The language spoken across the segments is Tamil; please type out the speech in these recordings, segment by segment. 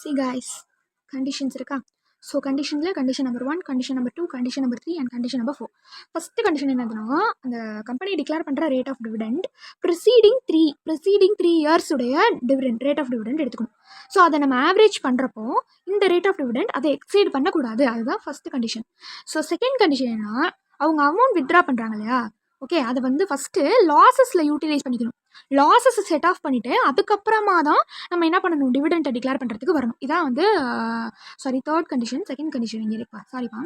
See guys, conditions இருக்கா. ஸோ கண்டிஷனில் condition number 1, condition number 2, condition number 3 and condition number 4. First condition என்னதுன்னா, அந்த கம்பெனி டிக்ளேர் பண்ணுற rate of dividend preceding three இயர்ஸுடைய டிவிடெண்ட் ரேட் ஆஃப் டிவிடெண்ட் எடுத்துக்கணும். ஸோ அதை நம்ம ஆவரேஜ் பண்ணுறப்போ இந்த ரேட் ஆஃப் டிவிடெண்ட் அதை எக்ஸீட் பண்ணக்கூடாது. அதுதான் first condition. So second condition என்ன, அவங்க அமௌண்ட் வித்ட்ரா பண்ணுறாங்க இல்லையா, ஓகே, அதை வந்து ஃபஸ்ட்டு லாஸஸில் யூட்டிலைஸ் பண்ணிக்கணும். லாஸஸை செட் ஆஃப் பண்ணிவிட்டு அதுக்கப்புறமா தான் நம்ம என்ன பண்ணணும், டிவிடெண்ட்டை டிக்ளேர் பண்ணுறதுக்கு வரணும். இதான் வந்து தேர்ட் கண்டிஷன். செகண்ட் கண்டிஷன் இங்கே இருப்பா, சாரிப்பா.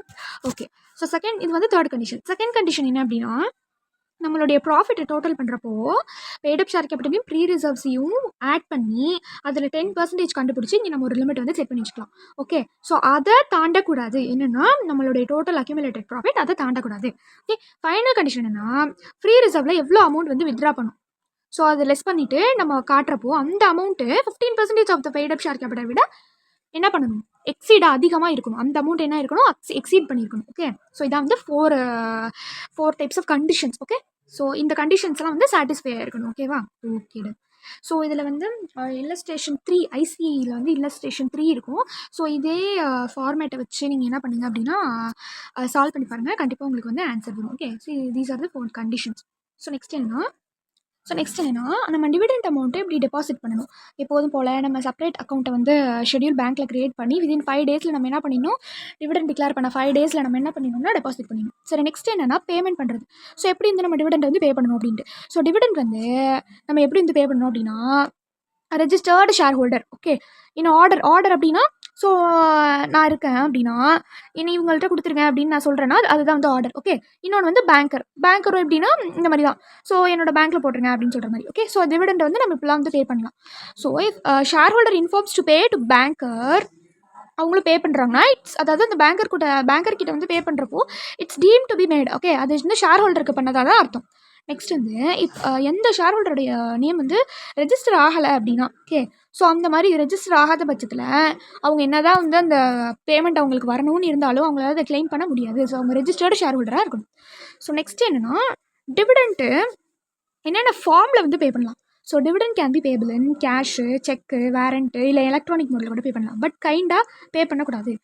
ஓகே, ஸோ இது வந்து தேர்ட் கண்டிஷன். செகண்ட் கண்டிஷன் என்ன அப்படின்னா, நம்மளுடைய ப்ராஃபிட்டை டோட்டல் பண்ணுறப்போ பெய்டப் ஷேர் கேபிட்டலையும் ப்ரீ ரிசர்வ்ஸையும் ஆட் பண்ணி அதில் 10% கண்டுபிடிச்சி இங்கே நம்ம ஒரு லிமிட் வந்து செட் பண்ணி வச்சுக்கலாம். ஓகே, ஸோ அதை தாண்டக்கூடாது. என்னென்னா நம்மளுடைய டோட்டல் அக்யூமுலேட்டட் ப்ராஃபிட் அதை தாண்டக்கூடாது. ஓகே, ஃபைனல் கண்டிஷன் என்னென்னா, ஃப்ரீ ரிசர்வில் எவ்வளோ அமௌண்ட் வந்து வித்ட்ரா பண்ணும், ஸோ அதை லெஸ் பண்ணிவிட்டு நம்ம காட்டுறப்போ அந்த amount 15% of the paid up share கேபிட்டலை விட என்ன பண்ணணும், எக்ஸீடாக அதிகமாக இருக்கணும். அந்த அமௌண்ட் என்ன இருக்கணும், எக்ஸீட் பண்ணியிருக்கணும். ஓகே, ஸோ இதான் வந்து four types of conditions. Okay, so இந்த கண்டிஷன்ஸ்லாம் வந்து சாட்டிஸ்ஃபை ஆகிருக்கணும். ஓகேவா? ஓகே. ஸோ இதில் வந்து இல்லஸ்ட்ரேஷன் 3 ஐசிஐயில் வந்து இல்லஸ்ட்ரேஷன் 3 இருக்கும். ஸோ இதே ஃபார்மேட்டை வச்சு நீங்கள் என்ன பண்ணுங்க அப்படின்னா சால்வ் பண்ணி பாருங்கள், கண்டிப்பாக உங்களுக்கு வந்து ஆன்சர் வரும். Okay, so these are the 4 conditions. So next என்னன்னா நம்ம டிவிடெண்ட் அமௌண்ட்டை இப்படி டெபாசிட் பண்ணணும். எப்போதும் போல் நம்ம செப்பரேட் அக்கௌண்ட்டை வந்து ஷெட்யூல் பேங்க்கில் க்ரியேட் பண்ணி விதின் 5 டேஸில் நம்ம என்ன பண்ணிடணும், டிவிடெண்ட் டிக்ளேர் பண்ண 5 டேஸில் நம்ம என்ன பண்ணிடணும்னா டெபாசிட் பண்ணிடணும். சரி, நெக்ஸ்ட் என்னன்னா பேமெண்ட் பண்ணுறது. ஸோ எப்படி வந்து நம்ம டிவிடெண்ட் வந்து பே பண்ணணும் அப்படின்ட்டு. ஸோ டிவிடெண்ட் வந்து நம்ம எப்படி வந்து பே பண்ணணும் அப்படின்னா, ரெஜிஸ்டர்டு ஷேர் ஹோல்டர். ஓகே, இன்னும் ஆர்டர் அப்படின்னா, ஸோ நான் இருக்கேன் அப்படின்னா இனி இவங்கள்ட்ட கொடுத்துருங்க அப்படின்னு நான் சொல்கிறேன்னா அதுதான் வந்து ஆர்டர். ஓகே, இன்னொன்று வந்து பேங்கரும் எப்படின்னா இந்த மாதிரி தான். ஸோ என்னோட பேங்க்கில் போட்டுருங்க அப்படின்னு சொல்கிற மாதிரி. ஓகே, ஸோ டிவிடெண்ட் வந்து நம்ம இப்போலாம் வந்து பே பண்ணலாம். So if share holder informs to pay to banker, அவங்களும் பே பண்ணுறாங்கன்னா அதாவது அந்த பேங்கர் கிட்ட வந்து பே பண்ணுறப்போ it's team to be made. Okay, அது வந்து ஷேர் ஹோல்டருக்கு பண்ணதாக தான் அர்த்தம். நெக்ஸ்ட் வந்து எந்த ஷேர் ஹோல்டருடைய நேம் வந்து ரெஜிஸ்டர் ஆகலை அப்படின்னா, ஓகே, ஸோ அந்த மாதிரி ரெஜிஸ்டர் ஆகாத பட்சத்தில் அவங்க என்ன தான் வந்து அந்த பேமெண்ட் அவங்களுக்கு வரணும்னு இருந்தாலும் அவங்களால அதை கிளைம் பண்ண முடியாது. ஸோ அவங்க ரெஜிஸ்டர்டு ஷேர் ஹோல்டராக இருக்கணும். ஸோ நெக்ஸ்ட் என்னென்னா, டிவிடெண்ட்டு என்னென்ன ஃபார்மில் வந்து பே பண்ணலாம். So dividend can be payable in cash, cheque, warrant, இல்லை எலக்ட்ரானிக் மோடில் கூட பே பண்ணலாம். பட் கைண்டாக பே பண்ணக்கூடாது.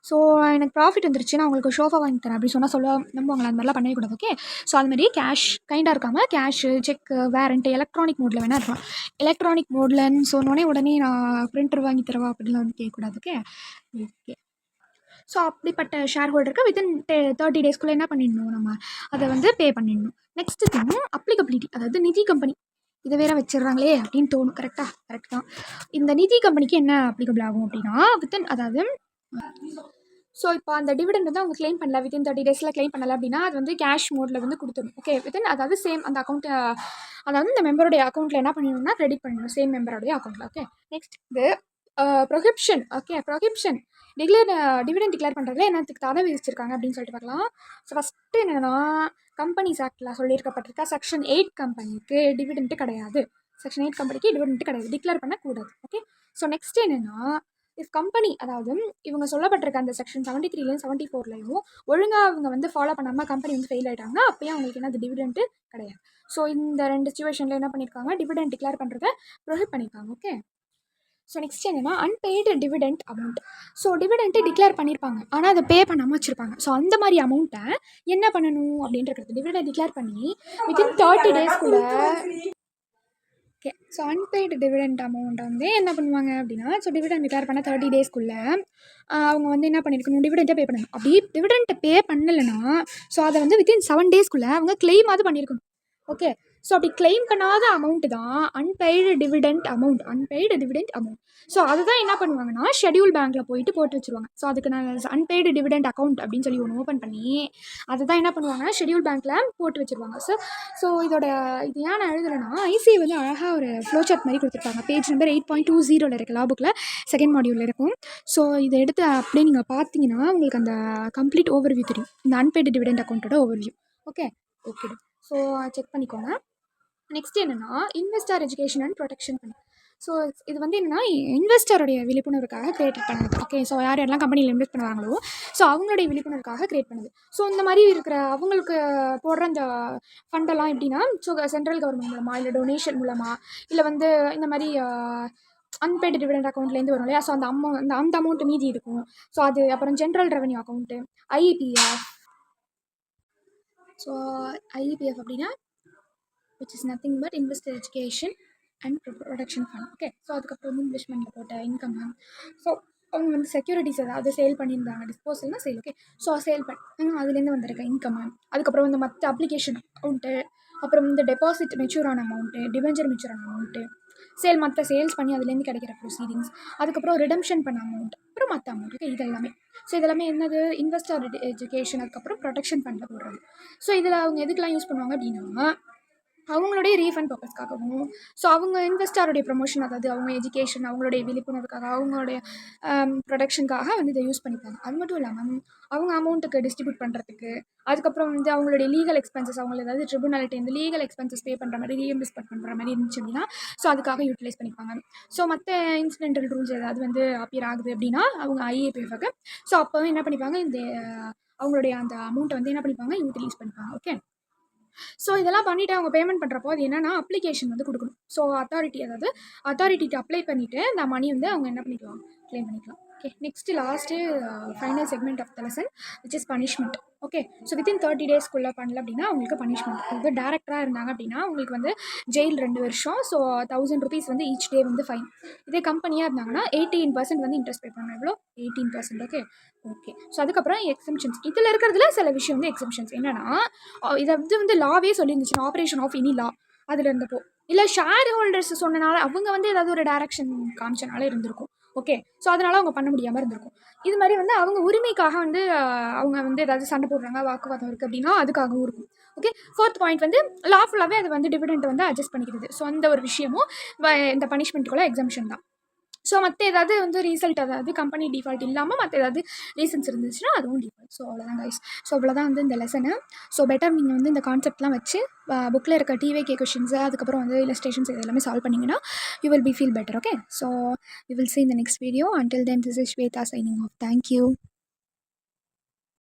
ஸோ எனக்கு ப்ராஃபிட் வந்துருச்சு, நான் உங்களுக்கு ஷோஃபா வாங்கி தரேன் அப்படி சொன்னால் நம்புவாங்களா, அந்த மாதிரிலாம் பண்ணவே கூடாது. ஓகே, ஸோ அதுமாதிரி கேஷ் கைண்டாக இருக்காமல் கேஷு, செக்கு, வேரண்ட்டு, எலக்ட்ரானிக் மோடில் வேணால் இருக்கலாம். எலக்ட்ரானிக் மோட்லன்னு சொன்னோடனே உடனே நான் பிரிண்டர் வாங்கி தரவா அப்படிலாம் வந்து கேட்கக்கூடாது. ஓகே, ஸோ அப்படிப்பட்ட ஷேர் ஹோல்டருக்கு வித்தின் 30 டேஸ்க்குள்ளே என்ன பண்ணிடணும், நம்ம அதை வந்து பே பண்ணிடணும். நெக்ஸ்ட் திங் அப்ளிகபிலிட்டி, அதாவது நிதி கம்பெனி இதை வேற வச்சிடுறாங்களே அப்படின்னு தோணும். கரெக்ட் தான். இந்த நிதி கம்பெனிக்கு என்ன அப்ளிகபிள் ஆகும் அப்படின்னா, அதாவது ஸோ இப்போ அந்த டிவிடெண்ட் வந்து அவங்க கிளைம் பண்ணல, வித்தின் 30 டேஸில் கிளைம் பண்ணலை அப்படின்னா அது வந்து கேஷ் மோடில் வந்து கொடுத்துடும். ஓகே, அதாவது சேம் அந்த அக்கௌண்ட்டை, அதாவது இந்த மெம்பருடைய அக்கௌண்ட்டில் என்ன பண்ணிடணும்னா கிரெடிட் பண்ணிடணும், சேம் மெம்பருடைய அக்கௌண்ட்டில். ஓகே, நெக்ஸ்ட் இது prohibition. Okay, prohibition dividend declare பண்ணுறதுல என்னத்துக்கு தடை விதிச்சிருக்காங்க அப்படின்னு சொல்லிட்டு பார்க்கலாம். ஸோ ஃபஸ்ட்டு என்னென்னா, கம்பெனிஸ் ஆக்டில் சொல்லியிருக்கப்பட்டிருக்கா செக்ஷன் 8 கம்பெனிக்கு டிவிடெண்ட்டு கிடையாது. செக்ஷன் 8 கம்பெனிக்கு டிவிடெண்ட் கிடையாது, டிக்ளேர் பண்ணக்கூடாது. ஓகே, ஸோ நெக்ஸ்ட் என்னென்னா, இஃப் கம்பெனி, அதாவது இவங்க சொல்லப்பட்டிருக்க அந்த செக்ஷன் 73லையும் 74லையும் ஒழுங்காக அவங்க வந்து ஃபாலோ பண்ணாமல் கம்பெனி வந்து ஃபெயில் ஆகிட்டாங்கன்னா அப்போயே அவங்களுக்கு என்ன, அது டிவிடெண்ட்டு கிடையாது. ஸோ இந்த 2 சிச்சுவேஷனில் என்ன பண்ணியிருக்காங்க, டிவிடெண்ட் டிக்ளேர் பண்ணுறதை ப்ரொஹிபிட் பண்ணியிருக்காங்க. ஓகே, ஸோ நெக்ஸ்ட் என்னென்னா unpaid dividend amount. So dividend declare பண்ணியிருப்பாங்க, ஆனால் அதை பே பண்ணாமல் வச்சுருப்பாங்க. ஸோ அந்த மாதிரி அமௌண்ட்டை என்ன பண்ணணும் அப்படின்றது, டிவிடெண்ட் டிக்ளேர் பண்ணி வித்தின் 30 டேஸ்க்குள்ளே. ஓகே, ஸோ அன்பெய்டு டிவிடெண்ட் அமௌண்ட்டை வந்து என்ன பண்ணுவாங்க அப்படின்னா, ஸோ டிவிடெண்ட் டிக்ளேர் பண்ண 30 டேஸ்க்குள்ளே அவங்க வந்து என்ன பண்ணியிருக்கணும், டிவிடெண்ட்டை பே பண்ணணும். அப்படி டிவிடெண்ட்டை பே பண்ணலைன்னா ஸோ அதை வந்து வித்தின் 7 டேஸ்க்குள்ளே அவங்க கிளைமாவது பண்ணியிருக்கணும். ஓகே, ஸோ அப்படி கிளைம் பண்ணாத அமௌண்ட்டு தான் அன்பெய்டு டிவிடெண்ட் அமௌண்ட். ஸோ அதுதான் என்ன பண்ணுவாங்கன்னா ஷெட்யூல் பேங்க்கில் போயிட்டு போட்டு வச்சுருவாங்க. ஸோ அதுக்கு நான் அன்பெய்டு டிவிடெண்ட் அக்கௌண்ட் அப்படின்னு சொல்லி ஒன்று ஓப்பன் பண்ணி அதை தான் என்ன பண்ணுவாங்கன்னா ஷெட்யூல் பேங்க்கில் போட்டு வச்சுருவாங்க. ஸோ இது ஏன் நான் எழுதலைன்னா, ஐசிஐ வந்து அழகாக ஒரு ஃப்ளோ சார்ட் மாதிரி கொடுத்துருப்பாங்க. பேஜ் நம்பர் 8.20 இருக்குது, லா புக்கில் செகண்ட் மாடியூலில் இருக்கும். ஸோ இதை எடுத்து அப்படியே நீங்கள் பார்த்தீங்கன்னா உங்களுக்கு அந்த கம்ப்ளீட் ஓவர்வியூ தெரியும், இந்த அன்பெய்டு டிவிடெண்ட் அக்கௌண்ட்டோட ஓவர்வியூ. ஓகே, ஸோ செக் பண்ணிக்கோங்க. நெக்ஸ்ட் என்னென்னா இன்வெஸ்டர் எஜுகேஷன் அண்ட் ப்ரொடெக்ஷன் பண்ணி. ஸோ இது வந்து என்னென்னா இன்வெஸ்டருடைய விழிப்புணர்வுக்காக கிரியேட் பண்ணது. ஓகே, ஸோ யாரெல்லாம் கம்பெனியில் இன்வெஸ்ட் பண்ணுவாங்களோ ஸோ அவங்களுடைய விழிப்புணர்வுக்காக கிரியேட் பண்ணுது. ஸோ இந்த மாதிரி இருக்கிற அவங்களுக்கு போடுற அந்த ஃபண்டெல்லாம் எப்படின்னா, ஸோ சென்ட்ரல் கவர்மெண்ட் மூலமாக, இல்லை டொனேஷன் மூலமாக, இல்லை வந்து இந்த மாதிரி அன்பெய்டு டிவிடெண்ட் அக்கௌண்ட்லேருந்து வரும் இல்லையா, ஸோ அந்த அமௌண்ட் மீதி இருக்கும். ஸோ அது அப்புறம் ஜென்ரல் ரெவன்யூ அக்கௌண்ட்டு, ஐஇபிஎஃப். ஸோ ஐஇபிஎஃப் அப்படின்னா which is nothing but investor education and production fund. Okay, so அதுக்கப்புறம் வந்து இன்வெஸ்ட்மெண்ட்டில் போட்ட இன்கம். ஸோ அவங்க வந்து செக்யூரிட்டிஸ் ஏதாவது சேல் பண்ணியிருந்தாங்க, டிஸ்போசல்னால் சேல். ஓகே, ஸோ சேல் பண்ணி அதுலேருந்து வந்திருக்க இன்கம். அதுக்கப்புறம் வந்து மற்ற அப்ளிகேஷன் அமௌண்ட்டு, அப்புறம் இந்த டெபாசிட் மெச்சூர் ஆன அமௌண்ட்டு, டிபெஞ்சர் மெச்சூர் ஆன அமௌண்ட்டு, மற்ற சேல்ஸ் பண்ணி அதுலேருந்து கிடைக்கிற ப்ரொசீடிங்ஸ், அதுக்கப்புறம் ரிடம்ஷன் பண்ண அமௌண்ட், அப்புறம் மற்ற அமௌண்ட். ஓகே, இதெல்லாமே. ஸோ இதெல்லாமே என்னது, இன்வெஸ்டர் எஜுகேஷன், அதுக்கப்புறம் ப்ரொடெக்ஷன் ஃபண்டில் போடுறது. ஸோ இதில் அவங்க எதுக்கெலாம் யூஸ் பண்ணுவாங்க அப்படின்னா, அவங்களுடைய ரீஃபண்ட் பர்பஸ்க்காகவும், ஸோ அவங்க இன்வெஸ்டருடைய ப்ரொமோஷன், அதாவது அவங்க எஜுகேஷன், அவங்களுடைய விழிப்புணர்வுக்காக, அவங்களுடைய ப்ரொடக்ஷனுக்காக வந்து இதை யூஸ் பண்ணிப்பாங்க. அது மட்டும் இல்லாமல் அவங்க அமௌண்ட்டுக்கு டிஸ்ட்ரிபியூட் பண்ணுறதுக்கு, அதுக்கப்புறம் வந்து அவங்களுடைய லீகல் எக்ஸ்பென்சஸ், அவங்க ஏதாவது ட்ரிபுனாலிட்டி இந்த லீகல் எக்ஸ்பென்சஸ் பே பண்ணுற மாதிரி, ரீஎம்பர்ஸ்மெண்ட் பண்ணுற மாதிரி இருந்துச்சு அப்படின்னா, ஸோ அதுக்காக யூட்டிலைஸ் பண்ணிப்பாங்க. ஸோ மற்ற இன்சிடென்டல் ரூல்ஸ் ஏதாவது வந்து அப்பியர் ஆகுது அப்படின்னா அவங்க ஐஏபிஎஃப்க்கு, ஸோ அப்போவே என்ன பண்ணிப்பாங்க, இந்த அவங்களுடைய அந்த அமௌண்ட்டை வந்து என்ன பண்ணிப்பாங்க, யூட்டிலைஸ் பண்ணிப்பாங்க. ஓகே, ஸோ இதெல்லாம் பண்ணிவிட்டு அவங்க பேமெண்ட் பண்ணுறப்போ அது என்னென்னா அப்ளிகேஷன் வந்து கொடுக்கணும். ஸோ அத்தாரிட்டிட்டு அப்ளை பண்ணிவிட்டு இந்த மணி வந்து அவங்க என்ன பண்ணிக்கலாம், க்ளைம் பண்ணிக்கலாம். Okay, next last final segment of the lesson which is punishment. Okay, so within 30 டேஸ்க்குள்ளே பண்ணல அப்படின்னா அவங்களுக்கு பனிஷ்மெண்ட். இது டேரக்டராக இருந்தாங்க அப்படின்னா அவங்களுக்கு வந்து ஜெயில் 2 வருஷம். ஸோ 1000 rupees வந்து ஈச் டே வந்து ஃபைன். இதே கம்பெனியாக இருந்தாங்கன்னா 18% வந்து இன்ட்ரெஸ்ட் பே பண்ணணும். எவ்வளோ, 18%. ஓகே ஓகே ஸோ அதுக்கப்புறம் எக்ஸம்ஷன்ஸ். இதில் இருக்கிறதுல சில விஷயம் வந்து எக்ஸம்ஷன்ஸ் என்னென்னா, இதை வந்து லாவே சொல்லியிருந்துச்சு, ஆப்ரேஷன் ஆஃப் எனி லா அதில் இருந்தப்போ, இல்லை ஷேர் ஹோல்டர்ஸ் சொன்னனால அவங்க வந்து ஏதாவது ஒரு டைரக்ஷன் காமிச்சனால இருந்திருக்கும். ஓகே, ஸோ அதனால் அவங்க பண்ண முடியாமல் இருந்திருக்கும். இது மாதிரி வந்து அவங்க உரிமைக்காக வந்து அவங்க வந்து ஏதாவது சண்டை போடுறாங்க, வாக்குவாதம் இருக்குது அப்படின்னா அதுக்காகவும் இருக்கும். ஓகே, 4th பாயிண்ட் வந்து லாஃபுல்லாகவே அது வந்து டிவிடெண்ட் வந்து அட்ஜஸ்ட் பண்ணிக்கிறது. ஸோ அந்த ஒரு விஷயமும் இந்த பனிஷ்மெண்ட்டுக்குள்ள எக்ஸம்ஷன் தான். ஸோ மற்ற ஏதாவது வந்து ரீசல்ட், அதாவது கம்பெனி டிஃபால்ட் இல்லாமல் மற்ற ஏதாவது ரீசன்ஸ் இருந்துச்சுன்னா அதுவும் டிஃபால்ட். ஸோ அவ்வளோதான் கைஸ். ஸோ அவ்வளோதான் வந்து இந்த லெசனு. ஸோ பெட்டர் நீங்கள் வந்து இந்த கான்செப்ட்லாம் வச்சு புக்கில் இருக்க டிவிகே கொஷின்ஸு, அதுக்கப்புறம் வந்து இல்லஸ்ட்ரேஷன்ஸ் இது எல்லாமே சால்வ் பண்ணிங்கன்னா you will be feel better. Okay, so you will see in the next video. Until then, this is Shweta signing off. Thank you.